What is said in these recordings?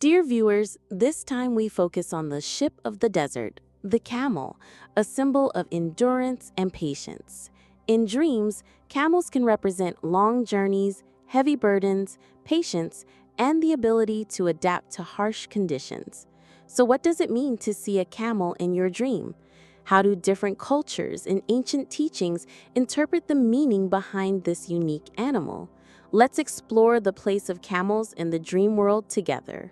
Dear viewers, this time we focus on the ship of the desert, the camel, a symbol of endurance and patience. In dreams, camels can represent long journeys, heavy burdens, patience, and the ability to adapt to harsh conditions. So what does it mean to see a camel in your dream? How do different cultures and ancient teachings interpret the meaning behind this unique animal? Let's explore the place of camels in the dream world together.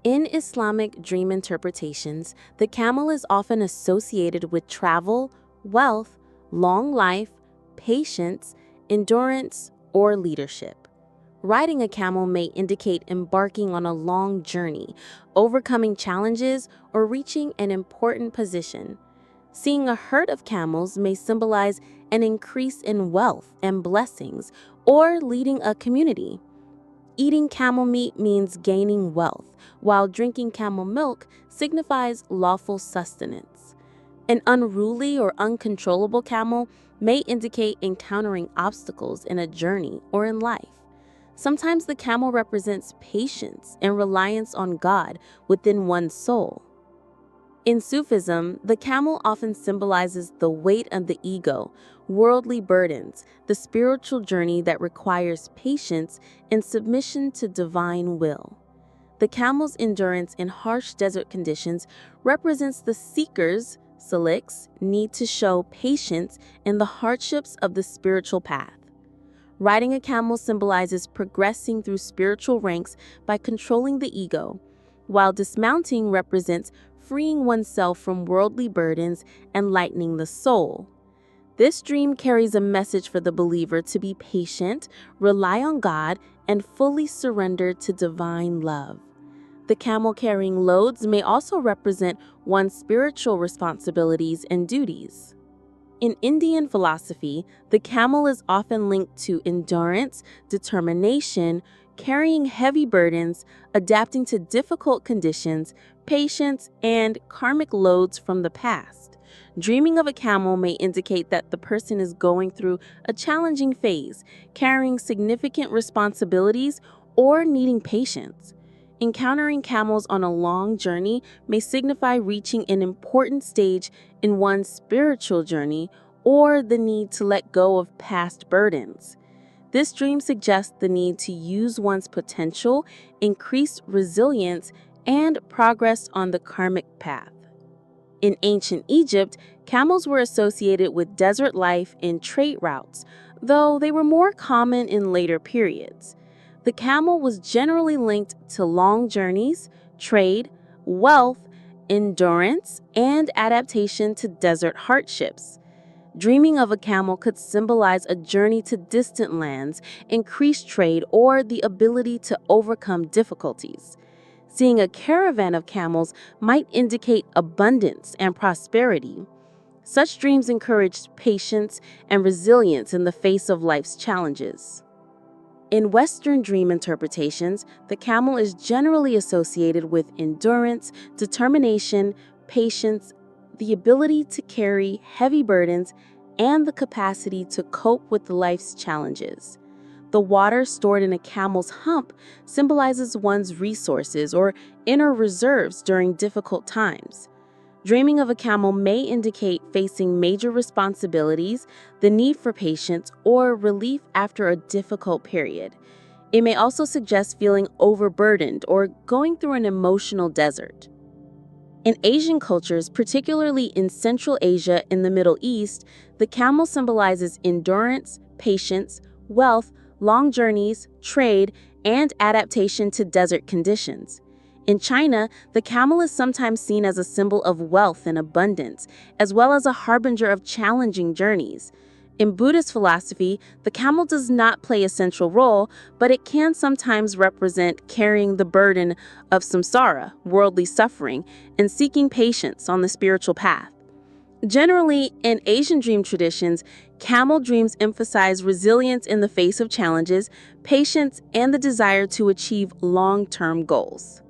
In Islamic dream interpretations, the camel is often associated with travel, wealth, long life, patience, endurance, or leadership. Riding a camel may indicate embarking on a long journey, overcoming challenges, or reaching an important position. Seeing a herd of camels may symbolize an increase in wealth and blessings, or leading a community. Eating camel meat means gaining wealth, while drinking camel milk signifies lawful sustenance. An unruly or uncontrollable camel may indicate encountering obstacles in a journey or in life. Sometimes the camel represents patience and reliance on God within one's soul. In Sufism, the camel often symbolizes the weight of the ego, worldly burdens, the spiritual journey that requires patience and submission to divine will. The camel's endurance in harsh desert conditions represents the seeker's, saliks, need to show patience in the hardships of the spiritual path. Riding a camel symbolizes progressing through spiritual ranks by controlling the ego, while dismounting represents freeing oneself from worldly burdens and lightening the soul. This dream carries a message for the believer to be patient, rely on God, and fully surrender to divine love. The camel carrying loads may also represent one's spiritual responsibilities and duties. In Indian philosophy, the camel is often linked to endurance, determination, carrying heavy burdens, adapting to difficult conditions, patience, and karmic loads from the past. Dreaming of a camel may indicate that the person is going through a challenging phase, carrying significant responsibilities, or needing patience. Encountering camels on a long journey may signify reaching an important stage in one's spiritual journey or the need to let go of past burdens. This dream suggests the need to use one's potential, increase resilience, and progress on the karmic path. In ancient Egypt, camels were associated with desert life and trade routes, though they were more common in later periods. The camel was generally linked to long journeys, trade, wealth, endurance, and adaptation to desert hardships. Dreaming of a camel could symbolize a journey to distant lands, increased trade, or the ability to overcome difficulties. Seeing a caravan of camels might indicate abundance and prosperity. Such dreams encourage patience and resilience in the face of life's challenges. In Western dream interpretations, the camel is generally associated with endurance, determination, patience, the ability to carry heavy burdens, and the capacity to cope with life's challenges. The water stored in a camel's hump symbolizes one's resources or inner reserves during difficult times. Dreaming of a camel may indicate facing major responsibilities, the need for patience, or relief after a difficult period. It may also suggest feeling overburdened or going through an emotional desert. In Asian cultures, particularly in Central Asia and the Middle East, the camel symbolizes endurance, patience, wealth, long journeys, trade, and adaptation to desert conditions. In China, the camel is sometimes seen as a symbol of wealth and abundance, as well as a harbinger of challenging journeys. In Buddhist philosophy, the camel does not play a central role, but it can sometimes represent carrying the burden of samsara, worldly suffering, and seeking patience on the spiritual path. Generally, in Asian dream traditions, camel dreams emphasize resilience in the face of challenges, patience, and the desire to achieve long-term goals.